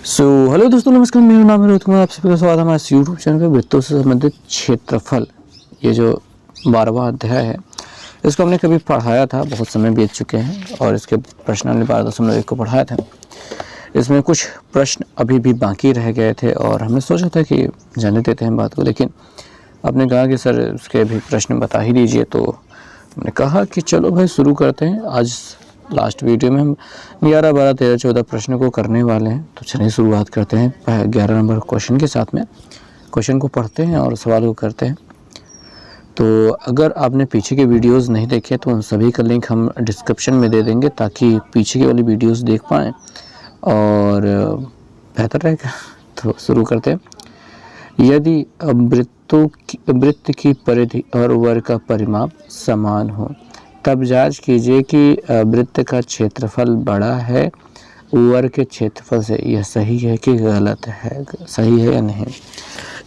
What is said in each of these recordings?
Hello दोस्तों, नमस्कार। मेरा नाम है रोहित कुमार। आप सभी का स्वागत है हमारे यूट्यूब चैनल पे वृत्तों से संबंधित क्षेत्रफल। ये जो 12वां अध्याय है, इसको हमने कभी पढ़ाया था, बहुत समय बीत चुके हैं और इसके प्रश्नावली 12.1 को पढ़ाया था। इसमें कुछ प्रश्न अभी भी बाकी रह गए थे और हमने सोचा था कि जाने देते हैं बात को, लेकिन आपने कहा कि सर उसके अभी प्रश्न बता ही दीजिए, तो हमने कहा कि चलो भाई शुरू करते हैं। आज लास्ट वीडियो में हम 11, 12, 13, 14 प्रश्न को करने वाले हैं, तो चलिए शुरुआत करते हैं 11 नंबर क्वेश्चन के साथ में। क्वेश्चन को पढ़ते हैं और सवाल को करते हैं। तो अगर आपने पीछे के वीडियोस नहीं देखे तो उन सभी का लिंक हम डिस्क्रिप्शन में दे देंगे, ताकि पीछे की वाली वीडियोस देख पाएँ और बेहतर रहेगा। तो शुरू करते हैं। यदि वृत्त की परिधि और वर्ग का परिमाप समान हो, तब जांच कीजिए कि वृत्त का क्षेत्रफल बड़ा है वर्ग के क्षेत्रफल से। यह सही है कि गलत है, सही है या नहीं।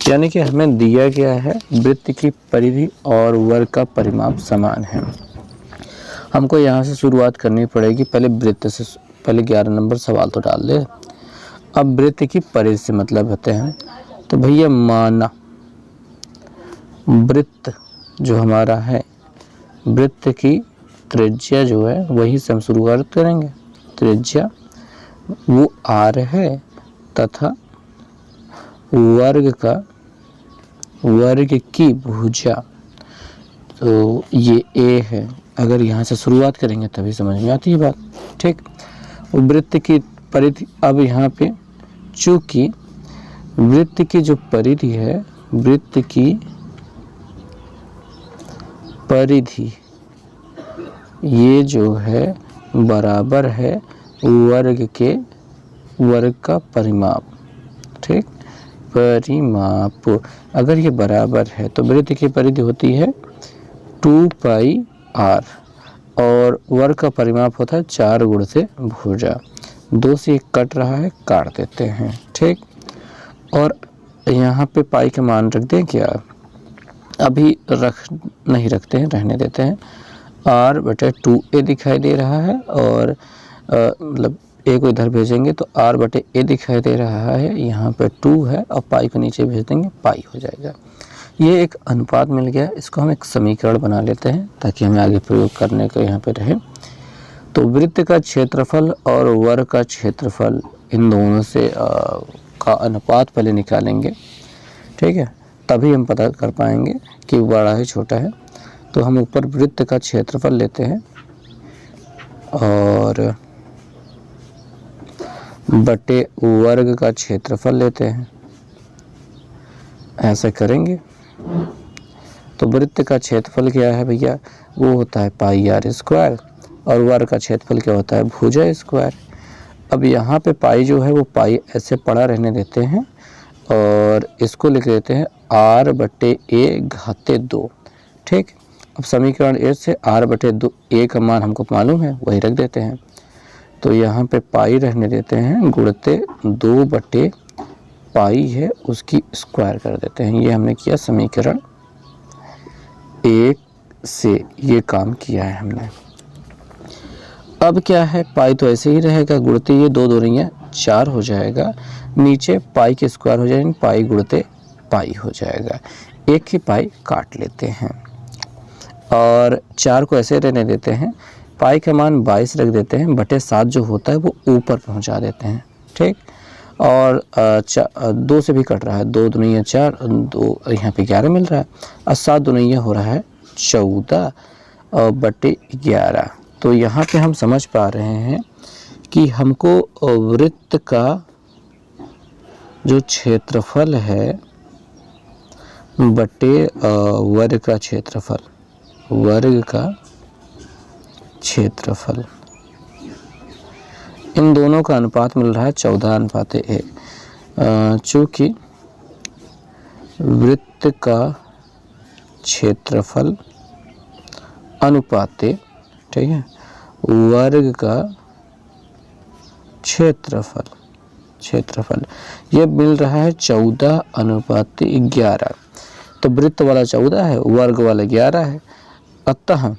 यानी कि हमें दिया गया है वृत्त की परिधि और वर्ग का परिमाप समान है। हमको यहाँ से शुरुआत करनी पड़ेगी। पहले वृत्त से, पहले 11 नंबर सवाल तो डाल दे। अब वृत्त की परिधि से मतलब होते हैं, तो भैया माना वृत्त जो हमारा है, वृत्त की त्रिज्या जो है वही से हम शुरुआत करेंगे। त्रिज्या वो r है तथा वर्ग की भुजा तो ये a है। अगर यहाँ से शुरुआत करेंगे तभी समझ में आती है बात, ठीक। वृत्त की परिधि, अब यहाँ पे चूंकि वृत्त की जो परिधि है, वृत्त की परिधि ये जो है बराबर है वर्ग का परिमाप, ठीक। परिमाप अगर ये बराबर है तो वृत्त की परिधि होती है 2πr और वर्ग का परिमाप होता है 4 गुण से भुजा। 2 से 1 कट रहा है, काट देते हैं, ठीक। और यहाँ पे पाई का मान रख दें क्या? अभी नहीं रखते हैं, रहने देते हैं। r/2a दिखाई दे रहा है और मतलब a को इधर भेजेंगे तो r/a दिखाई दे रहा है। यहाँ पे 2 है और पाई को नीचे भेज देंगे, पाई हो जाएगा। ये एक अनुपात मिल गया। इसको हम एक समीकरण बना लेते हैं ताकि हमें आगे प्रयोग करने को यहाँ पे रहे। तो वृत्त का क्षेत्रफल और वर्ग का क्षेत्रफल, इन दोनों से का अनुपात पहले निकालेंगे, ठीक है। तभी हम पता कर पाएंगे कि बड़ा है छोटा है। तो हम ऊपर वृत्त का क्षेत्रफल लेते हैं और बटे वर्ग का क्षेत्रफल लेते हैं, ऐसा करेंगे। तो वृत्त का क्षेत्रफल क्या है भैया? वो होता है πr² और वर्ग का क्षेत्रफल क्या होता है? भुजा स्क्वायर। अब यहाँ पे पाई जो है वो पाई ऐसे पड़ा रहने देते हैं और इसको लिख देते हैं r/a², ठीक। अब समीकरण 1 से r/a का मान हमको मालूम है, वही रख देते हैं। तो यहाँ पे पाई रहने देते हैं, गुणते 2/पाई है उसकी स्क्वायर कर देते हैं। ये हमने किया समीकरण 1 से, ये काम किया है हमने। अब क्या है, पाई तो ऐसे ही रहेगा, गुणते ये 2 दूनी 4 हो जाएगा, नीचे पाई के स्क्वायर हो जाएंगे, पाई गुणते पाई हो जाएगा। एक ही पाई काट लेते हैं और 4 को ऐसे रहने देते हैं। पाई का मान 22 रख देते हैं, बटे 7 जो होता है वो ऊपर पहुंचा देते हैं, ठीक। और 2 से भी कट रहा है, 2 दूनी 4, 2 यहाँ पे 11 मिल रहा है और 7 दूनी हो रहा है 14 और बटे 11। तो यहाँ पे हम समझ पा रहे हैं कि हमको वृत्त का जो क्षेत्रफल है बटे वर्ग का क्षेत्रफल, इन दोनों का अनुपात मिल रहा है 14:1। चूँकि वृत्त का क्षेत्रफल अनुपाते, ठीक है, वर्ग का क्षेत्रफल ये मिल रहा है 14:11। तो वृत्त वाला 14 है, वर्ग वाला 11 है, अतः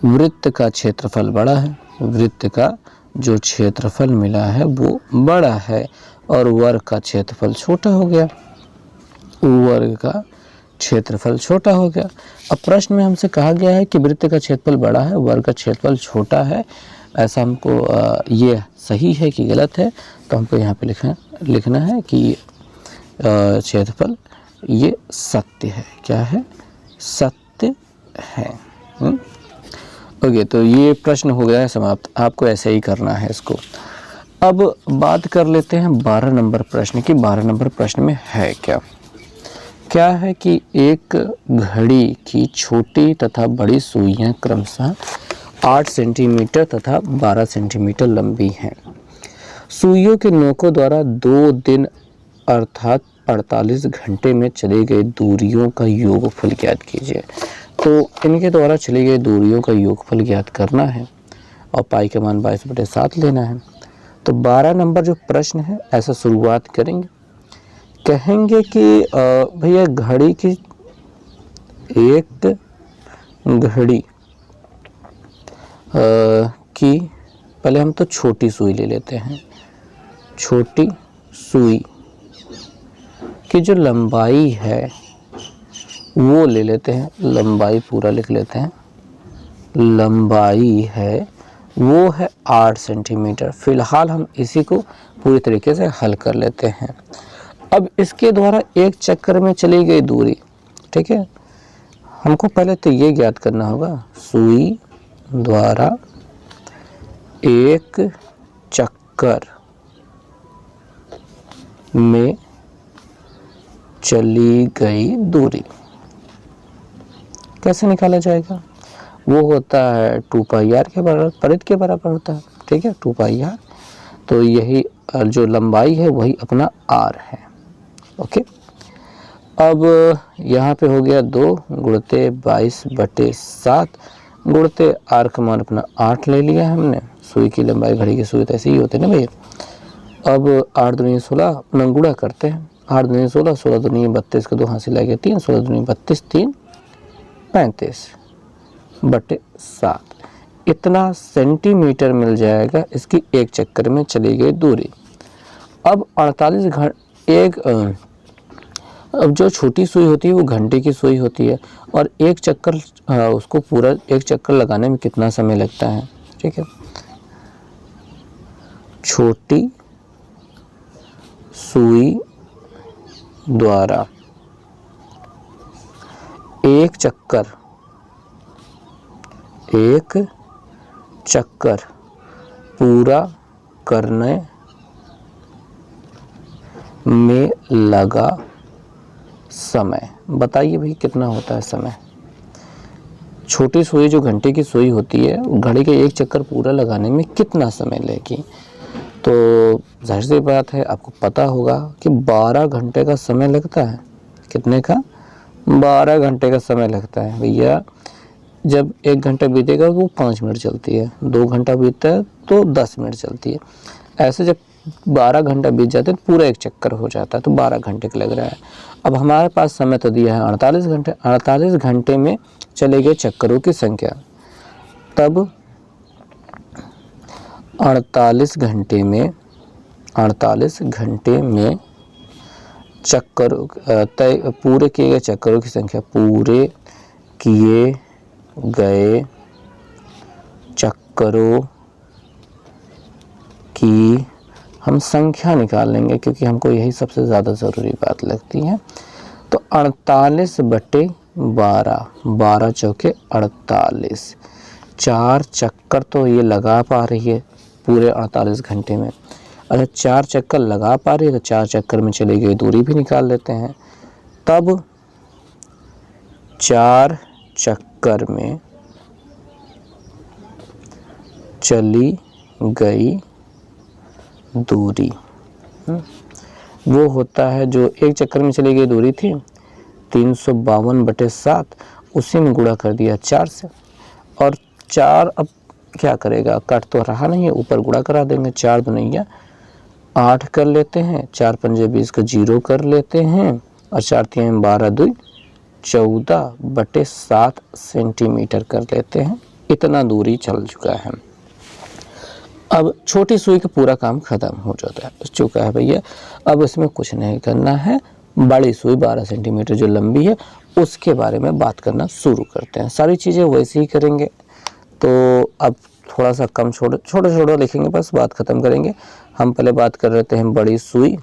वृत्त का क्षेत्रफल बड़ा है, वृत्त का जो क्षेत्रफल मिला है वो बड़ा है और वर्ग का क्षेत्रफल छोटा हो गया, वर्ग का क्षेत्रफल छोटा हो गया। अब प्रश्न में हमसे कहा गया है कि वृत्त का क्षेत्रफल बड़ा है, वर्ग का क्षेत्रफल छोटा है। ऐसा हमको ये सही है कि गलत है, तो हमको यहाँ पे लिखना है कि क्षेत्रफल ये सत्य है। क्या है? सत्य है। ओके, तो ये प्रश्न हो गया है समाप्त। आपको ऐसे ही करना है इसको। अब बात कर लेते हैं 12 नंबर प्रश्न की। 12 नंबर प्रश्न में है क्या है कि एक घड़ी की छोटी तथा बड़ी सुइयां क्रमशः 8 सेंटीमीटर तथा 12 सेंटीमीटर लंबी हैं। सुइयों के नोकों द्वारा 2 दिन अर्थात 48 घंटे में चली गई दूरियों का योगफल ज्ञात कीजिए। तो इनके द्वारा चली गई दूरियों का योगफल ज्ञात करना है और पाई का मान 22/7 लेना है। तो 12 नंबर जो प्रश्न है ऐसा शुरुआत करेंगे। कहेंगे कि भैया घड़ी की एक घड़ी की पहले हम तो छोटी सुई ले लेते हैं। छोटी सुई की जो लंबाई है वो ले लेते हैं। लंबाई पूरा लिख लेते हैं। लंबाई है वो है 8 सेंटीमीटर। फिलहाल हम इसी को पूरी तरीके से हल कर लेते हैं। अब इसके द्वारा एक चक्कर में चली गई दूरी, ठीक है, हमको पहले तो ये ज्ञात करना होगा। सुई द्वारा एक चक्कर में चली गई दूरी कैसे निकाला जाएगा? वो होता है 2πr के बराबर, परिध के बराबर होता है, ठीक है, 2πr। तो यही जो लंबाई है वही अपना r है। ओके, अब यहाँ पे हो गया 2 गुणते 22/7 गुणते r का मान अपना 8 ले लिया है हमने। सुई की लंबाई, घड़ी की सुई तो ऐसे ही होते हैं ना भैया। अब 8 दूनी 16 अपना गुणा करते हैं। 8 दूनी 16, 16 दूनी 32 का 2 हासिल आ गया 3, 16 दूनी 32, 3 35/7 इतना सेंटीमीटर मिल जाएगा इसकी एक चक्कर में चली गई दूरी। अब 48 घंटे अब जो छोटी सुई होती है वो घंटे की सुई होती है और एक चक्कर उसको पूरा एक चक्कर लगाने में कितना समय लगता है? ठीक है, छोटी सुई द्वारा एक चक्कर पूरा करने में लगा समय, बताइए भाई कितना होता है समय? छोटी सुई जो घंटे की सुई होती है, घड़ी के एक चक्कर पूरा लगाने में कितना समय लेगी? तो जाहिर सी बात है आपको पता होगा कि 12 घंटे का समय लगता है। कितने का? 12 घंटे का समय लगता है भैया। जब 1 घंटा बीतेगा तो वो 5 मिनट चलती है, 2 घंटा बीतता है तो 10 मिनट चलती है। ऐसे जब 12 घंटा बीत जाते हैं तो पूरा एक चक्कर हो जाता है, तो 12 घंटे का लग रहा है। अब हमारे पास समय तो दिया है 48 घंटे। 48 घंटे में चले गए चक्करों की संख्या, तब 48 घंटे में चक्कर पूरे किए गए चक्करों की संख्या, पूरे किए गए चक्करों की हम संख्या निकाल लेंगे क्योंकि हमको यही सबसे ज़्यादा ज़रूरी बात लगती है। तो 48/12, 12 चौके 48, 4 चक्कर तो ये लगा पा रही है पूरे 48 घंटे में। अगर 4 चक्कर लगा पा रही है तो 4 चक्कर में चली गई दूरी भी निकाल लेते हैं। तब 4 चक्कर में चली गई दूरी वो होता है, जो एक चक्कर में चली गई दूरी थी 352/7, उसी में गुणा कर दिया 4 से। और 4 अब क्या करेगा, कट तो रहा नहीं है, ऊपर गुणा करा देंगे। 4 दूनिया 8 कर लेते हैं, 4 पंजे 20 का 0 कर लेते हैं और 4 3 12 2 14/7 सेंटीमीटर कर लेते हैं। इतना दूरी चल चुका है। अब छोटी सुई का पूरा काम खत्म हो जाता है, चुका है भैया। अब इसमें कुछ नहीं करना है, बड़ी सुई 12 सेंटीमीटर जो लंबी है उसके बारे में बात करना शुरू करते हैं। सारी चीज़ें वैसे ही करेंगे। तो अब थोड़ा सा कम छोटा लिखेंगे, बस बात ख़त्म करेंगे। हम पहले बात कर रहे थे हम बड़ी सुई,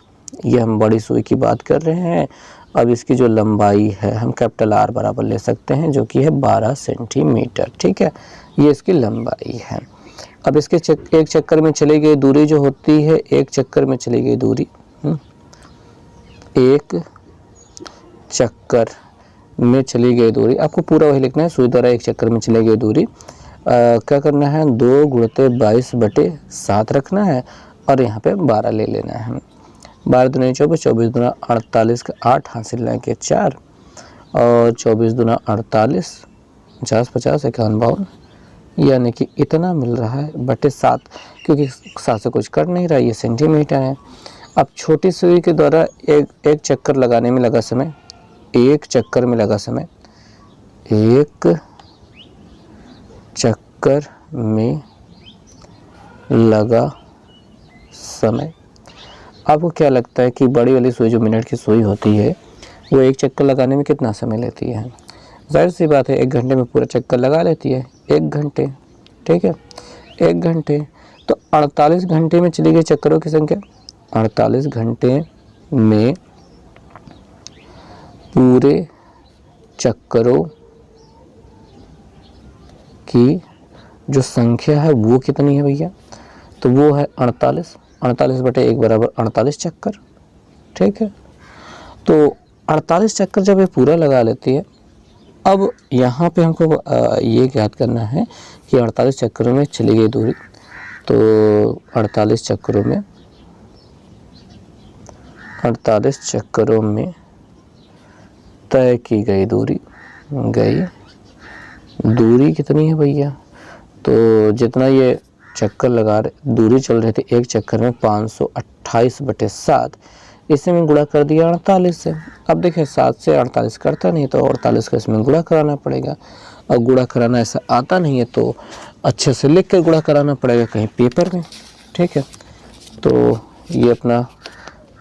ये हम बड़ी सुई की बात कर रहे हैं। अब इसकी जो लंबाई है हम कैपिटल R बराबर ले सकते हैं, जो कि है 12 सेंटीमीटर। ठीक है, ये इसकी लंबाई है। अब इसके एक चक्कर में चली गई दूरी जो होती है, एक चक्कर में चली गई दूरी, एक चक्कर में चली गई दूरी, आपको पूरा वही लिखना है, सुई द्वारा एक चक्कर में चली गई दूरी। क्या करना है, 2 गुणित 22/7 रखना है और यहाँ पे 12 ले लेना है। 12 दूनी 24, 24 दूना 48 का 8 हासिल लेके 4 और 24 दूना 48, 50 50 51 52, यानी कि इतना मिल रहा है बटे 7, क्योंकि 7 से कुछ कर नहीं रहा, ये सेंटीमीटर है। अब छोटी सुई के द्वारा एक चक्कर लगाने में लगा समय, एक चक्कर में लगा समय, एक चक्कर में लगा समय। आपको क्या लगता है कि बड़ी वाली सुई जो मिनट की सुई होती है वो एक चक्कर लगाने में कितना समय लेती है? जाहिर सी बात है 1 घंटे में पूरा चक्कर लगा लेती है, 1 घंटे। ठीक है, 1 घंटे तो 48 घंटे में चली गई चक्करों की संख्या। 48 घंटे में पूरे चक्करों की जो संख्या है वो कितनी है भैया? तो वो है 48, 48/1 बराबर 48 चक्कर। ठीक है, तो 48 चक्कर जब ये पूरा लगा लेती है, अब यहाँ पे हमको ये ज्ञात करना है कि 48 चक्करों में चली गई दूरी, तो 48 चक्करों में तय की गई दूरी कितनी है भैया? तो जितना ये चक्कर लगा रहे, दूरी चल रहे थे एक चक्कर में 528/7, इसे में गुणा कर दिया 48 से। अब देखिए 7 से 48 करता नहीं, तो 48 का इसमें गुणा कराना पड़ेगा। अब गुणा कराना ऐसा आता नहीं है तो अच्छे से लिख कर गुणा कराना पड़ेगा कहीं पेपर में। ठीक है, तो ये अपना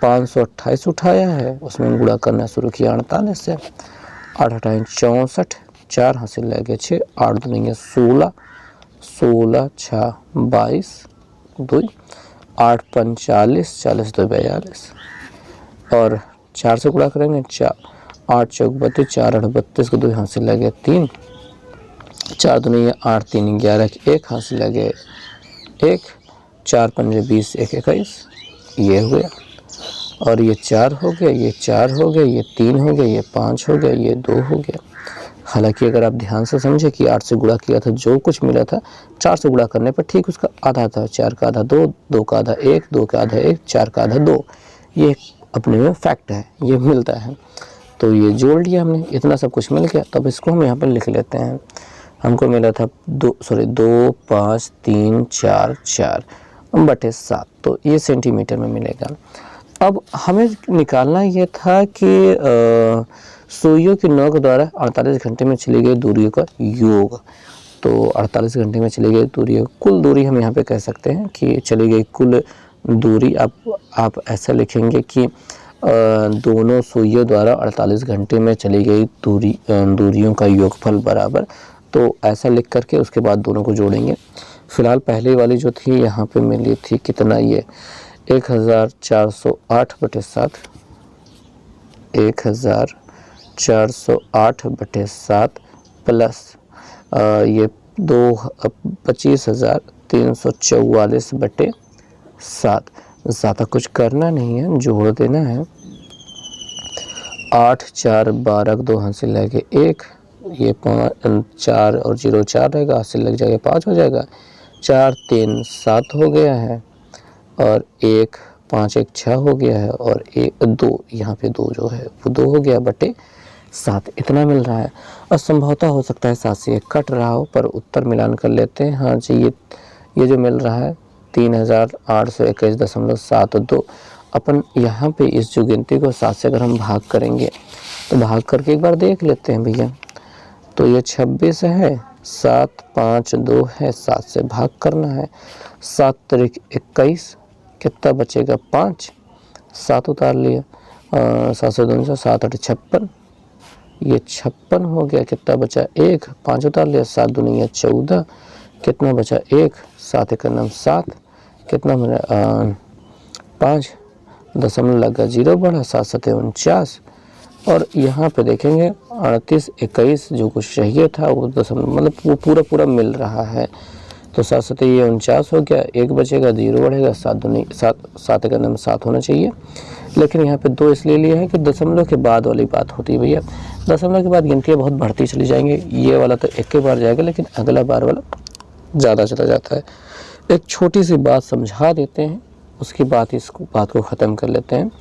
528 उठाया है, उसमें गुणा करना शुरू किया 48 से। 8 8 64, 4 हासिल लगे 6, 8 दूनी 16, 16 6 22, 2 8 5 40, 40 2 42 और 4 से गुणा करेंगे 4, 8 चौक 32, 4 8 32 को 2 हासिल लगे 3, 4 दूनी 8 3 11 1 हासिल लगे 1, 4 5 20 1 21, ये हो गया। और ये 4 हो गया, ये 4 हो गया, ये 3 हो गया, ये 5 हो गया, ये 2 हो गया। हालांकि अगर आप ध्यान से समझे कि 8 से गुणा किया था जो कुछ मिला था, 4 से गुणा करने पर ठीक उसका आधा था। 4 का आधा 2, 2 का आधा 1, 2 का आधा 1, 4 का आधा 2, ये अपने में फैक्ट है, ये मिलता है। तो ये जोड़ लिया हमने, इतना सब कुछ मिल गया। तब इसको हम यहाँ पर लिख लेते हैं। हमको मिला था 2 5 3 4 4/7, तो ये सेंटीमीटर में मिलेगा। अब हमें निकालना ये था कि सुइयों की नोक द्वारा 48 घंटे में चली गई दूरियों का योग। तो 48 घंटे में चली गई दूरी, कुल दूरी हम यहाँ पे कह सकते हैं कि चली गई कुल दूरी। आप ऐसा लिखेंगे कि दोनों सुइयों द्वारा 48 घंटे में चली गई दूरियों का योगफल बराबर। तो ऐसा लिख करके उसके बाद दोनों को जोड़ेंगे। फिलहाल पहले वाली जो थी यहाँ पे मिली थी कितना, ये 1408/7, 1408/7 प्लस ये 25,344/7। ज़्यादा कुछ करना नहीं है, जोड़ देना है। 8 4 12 2 हासिल लगे 1, ये 4 और 0 4 रहेगा, हासिल लग जाएगा 5 हो जाएगा, 4 3 7 हो गया है और 1 5 1 6 हो गया है और 1 2, यहाँ पे 2 जो है वो 2 हो गया बटे 7, इतना मिल रहा है। और संभवतः हो सकता है 7 से 1 कट रहा हो, पर उत्तर मिलान कर लेते हैं। हाँ जी, ये जो मिल रहा है 3821.72। अपन यहाँ पे इस जो गिनती को 7 से अगर हम भाग करेंगे तो भाग करके एक बार देख लेते हैं भैया। तो ये 26 है, 7 5 2 है, 7 से भाग करना है। 7 तारीख 21, कितना बचेगा 5, 7 उतार लिया, 7 से 2 से 7 8 56, ये 56 हो गया। कितना बचा 1, 5 उतार लिया, 7 दूनी 14, कितना बचा 1, 7 1 9 7, कितना बना 5, दशमलव लगा 0 बढ़ा, 7 7 49। और यहाँ पे देखेंगे 38 21 जो कुछ चाहिए था वो दशमलव मतलब वो पूरा मिल रहा है। तो 7 7 ये 49 हो गया, 1 बचेगा, 0 बढ़ेगा, 7 दूनी 7, 7 1 9 7 होना चाहिए। लेकिन यहाँ पे 2 इसलिए लिया है कि दशमलव के बाद वाली बात होती है भैया, दशमलव के बाद गिनतियाँ बहुत बढ़ती चली जाएंगी। ये वाला तो एक के बार जाएगा, लेकिन अगला बार वाला ज़्यादा चला जाता है। एक छोटी सी बात समझा देते हैं, उसकी बात को ख़त्म कर लेते हैं।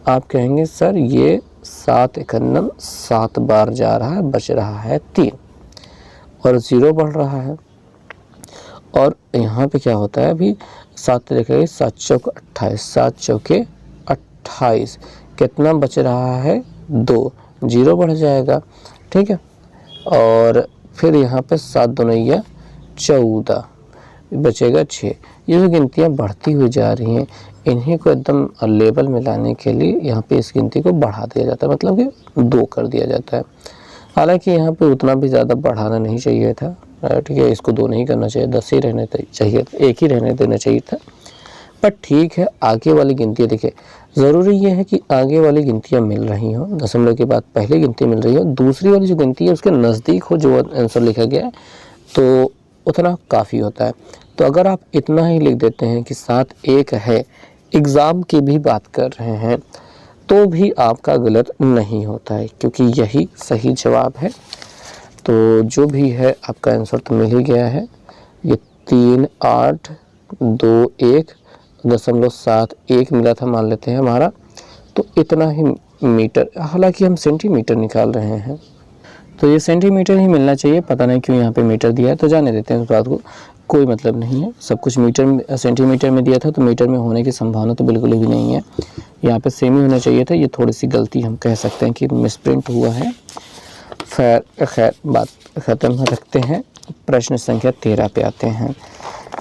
आप कहेंगे सर ये 7 1 9 7 बार जा रहा है, बच रहा है 3 और 0 बढ़ रहा है। और यहाँ पे क्या होता है, अभी 7 तारीख 7 चौक 28, 7 चौके 28, कितना बच रहा है 2, 0 बढ़ जाएगा, ठीक है। और फिर यहाँ पे 7 दूनी 14, बचेगा 6। ये जो गिनतियाँ बढ़ती हुई जा रही हैं, इन्हीं को एकदम लेवल में लाने के लिए यहाँ पे इस गिनती को बढ़ा दिया जाता है, मतलब कि 2 कर दिया जाता है। हालांकि यहाँ पे उतना भी ज़्यादा बढ़ाना नहीं चाहिए था, ठीक है, इसको 2 नहीं करना चाहिए, 10 ही रहने चाहिए था, 1 ही रहने देना चाहिए था। पर ठीक है, आगे वाली गिनतियाँ देखिए, ज़रूरी ये है कि आगे वाली गिनतियाँ मिल रही हों, दशमलव के बाद पहली गिनती मिल रही हो, दूसरी वाली जो गिनती है उसके नज़दीक हो जो आंसर लिखा गया है, तो उतना काफ़ी होता है। तो अगर आप इतना ही लिख देते हैं कि 7 1 है, एग्ज़ाम की भी बात कर रहे हैं, तो भी आपका गलत नहीं होता है, क्योंकि यही सही जवाब है। तो जो भी है आपका आंसर तो मिल ही गया है। ये 3 8 2 1 दशमलव 7 1 मिला था, मान लेते हैं हमारा, तो इतना ही मीटर, हालांकि हम सेंटीमीटर निकाल रहे हैं तो ये सेंटीमीटर ही मिलना चाहिए, पता नहीं क्यों यहाँ पे मीटर दिया है, तो जाने देते हैं उस बात को, कोई मतलब नहीं है। सब कुछ मीटर में सेंटीमीटर में दिया था, तो मीटर में होने की संभावना तो बिल्कुल भी नहीं है, यहाँ पे सेम ही होना चाहिए था। ये थोड़ी सी गलती हम कह सकते हैं कि मिसप्रिंट हुआ है। खैर बात ख़त्म रखते हैं, प्रश्न संख्या 13 पे आते हैं।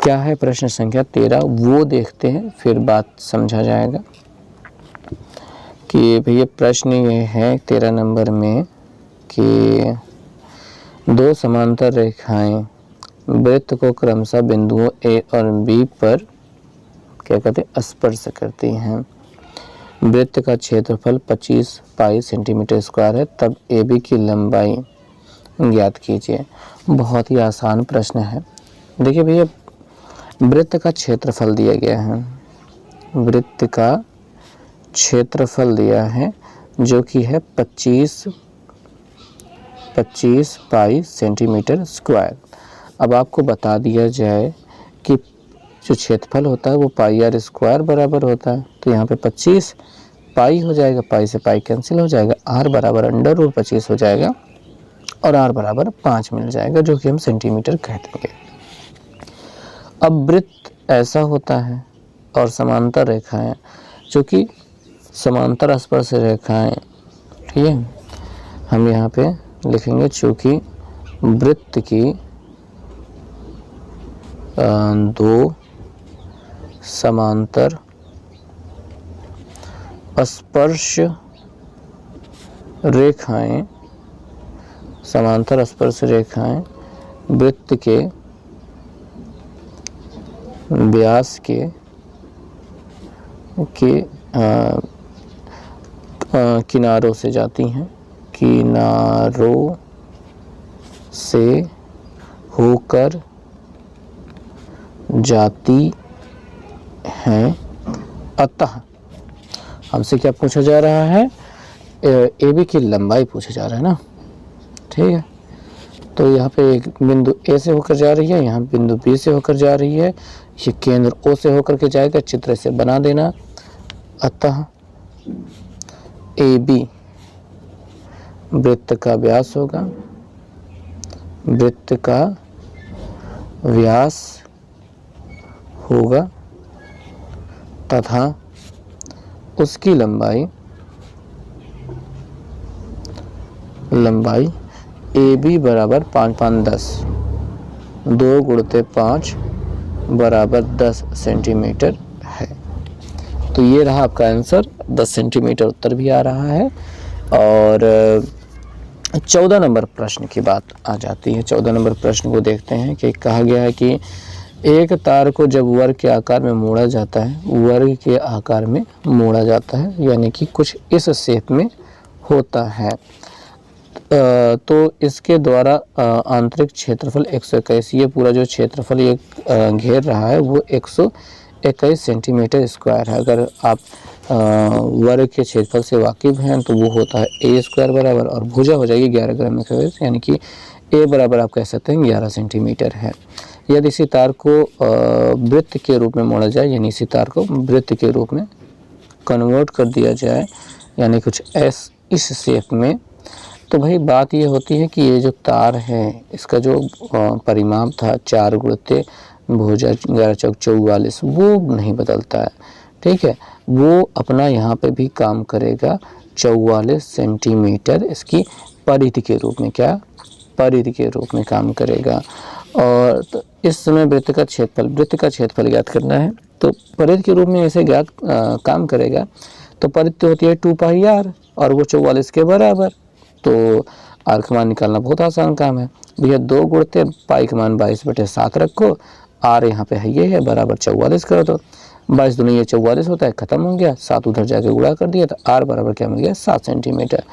क्या है प्रश्न संख्या 13 वो देखते हैं, फिर बात समझा जाएगा। कि भैया प्रश्न ये है 13 नंबर में कि 2 समांतर रेखाएं वृत्त को क्रमशः बिंदुओं ए और बी पर क्या कहते हैं स्पर्श करती हैं। वृत्त का क्षेत्रफल 25 पाई सेंटीमीटर स्क्वायर है, तब ए बी की लंबाई ज्ञात कीजिए। बहुत ही आसान प्रश्न है। देखिए भैया, वृत्त का क्षेत्रफल दिया गया है, वृत्त का क्षेत्रफल दिया है जो कि है 25 पाई सेंटीमीटर स्क्वायर। अब आपको बता दिया जाए कि जो क्षेत्रफल होता है वो पाई आर स्क्वायर बराबर होता है, तो यहाँ पे 25 पाई हो जाएगा, पाई से पाई कैंसिल हो जाएगा, आर बराबर अंडर रूट 25 हो जाएगा और आर बराबर 5 मिल जाएगा, जो कि हम सेंटीमीटर कह देंगे। अब वृत्त ऐसा होता है और समांतर रेखाएं, जो कि समांतर स्पर्श रेखाएं, ठीक है, हम यहाँ पे लिखेंगे चूँकि वृत्त की 2 समांतर स्पर्श रेखाएं, समांतर स्पर्श रेखाएं वृत्त के व्यास के किनारों से जाती हैं, किनारों से होकर जाती हैं। अतः हमसे क्या पूछा जा रहा है, ए बी की लंबाई पूछा जा रहा है ना, ठीक है। तो यहाँ पे एक बिंदु ए से होकर जा रही है, यहाँ बिंदु बी से होकर जा रही है, ये केंद्र ओ से होकर के जाएगा, चित्र से बना देना। अतः ए बी वृत्त का व्यास होगा, वृत्त का व्यास होगा तथा उसकी लंबाई ए बी बराबर 5 5 10 2 गुणते 5 बराबर 10 सेंटीमीटर है। तो ये रहा आपका आंसर, 10 सेंटीमीटर उत्तर भी आ रहा है। और 14 नंबर प्रश्न की बात आ जाती है। 14 नंबर प्रश्न को देखते हैं कि कहा गया है कि एक तार को जब वर्ग के आकार में मोड़ा जाता है, वर्ग के आकार में मोड़ा जाता है यानी कि कुछ इस शेप में होता है, तो इसके द्वारा आंतरिक क्षेत्रफल 121, ये पूरा जो क्षेत्रफल ये घेर रहा है वो 121 सेंटीमीटर स्क्वायर है। अगर आप वर्ग के क्षेत्रफल से वाकिफ हैं तो वो होता है ए स्क्वायर बराबर, और भुजा हो जाएगी 11 ग्राम में, यानी कि ए बराबर आप कह सकते हैं 11 सेंटीमीटर है। यदि इसी तार को वृत्त के रूप में मोड़ा जाए, यानी इसी तार को वृत्त के रूप में कन्वर्ट कर दिया जाए, यानी कुछ इस शेप में, तो भाई बात ये होती है कि ये जो तार है इसका जो परिमाप था 4 गुणित भुजा 11 चौक 44, वो नहीं बदलता है, ठीक है। वो अपना यहाँ पे भी काम करेगा 44 सेंटीमीटर इसकी परिधि के रूप में, क्या परिधि के रूप में काम करेगा। और तो इस समय वृत्त का क्षेत्रफल ज्ञात करना है, तो परिधि के रूप में ऐसे ज्ञात काम करेगा। तो परिधि होती है 2 पाई आर और वो 44 के बराबर, तो आर का मान निकालना बहुत आसान काम है भैया। 2 गुणते पाई का मान 22/7 रखो, आर यहाँ पे है ये है बराबर 44 कर दो, 22 दूनी ये 44 होता है, खत्म हो गया, 7 उधर जाके गुणा कर दिया, तो आर बराबर क्या मिल गया 7 सेंटीमीटर।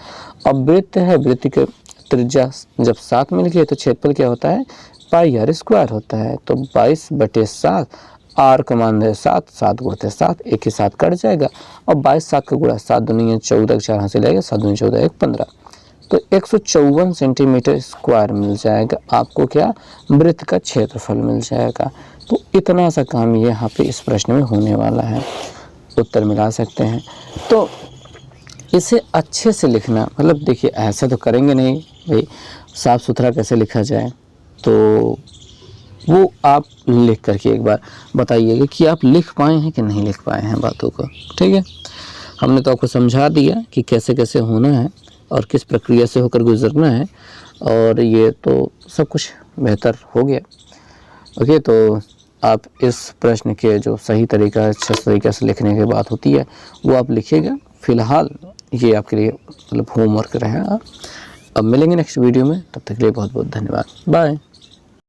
अब वृत्त है, वृत्त के त्रिज्या जब 7 मिल गई तो क्षेत्रफल क्या होता है पाई आर स्क्वायर होता है, तो 22/7, आर का मान है 7, 7 गुणते 7, एक ही 7 कट जाएगा, और 22 7 का गुणा 7 दूनी 14, 4 यहाँ से लगेगा, 7 दूनी 14, 1 15, तो 154 सेंटीमीटर स्क्वायर मिल जाएगा आपको, क्या वृत्त का क्षेत्रफल मिल जाएगा। तो इतना सा काम ये यहाँ पे इस प्रश्न में होने वाला है, उत्तर मिला सकते हैं। तो इसे अच्छे से लिखना, मतलब देखिए ऐसा तो करेंगे नहीं भाई, साफ सुथरा कैसे लिखा जाए, तो वो आप लिख करके एक बार बताइएगा कि आप लिख पाए हैं कि नहीं लिख पाए हैं बातों को, ठीक है। हमने तो आपको समझा दिया कि कैसे कैसे होना है और किस प्रक्रिया से होकर गुजरना है, और ये तो सब कुछ बेहतर हो गया। ओके, तो आप इस प्रश्न के जो सही तरीका अच्छा तरीके से लिखने की बात होती है वो आप लिखिएगा। फ़िलहाल ये आपके लिए मतलब होमवर्क रहेगा। अब मिलेंगे नेक्स्ट वीडियो में, तब तक के लिए बहुत बहुत धन्यवाद, बाय।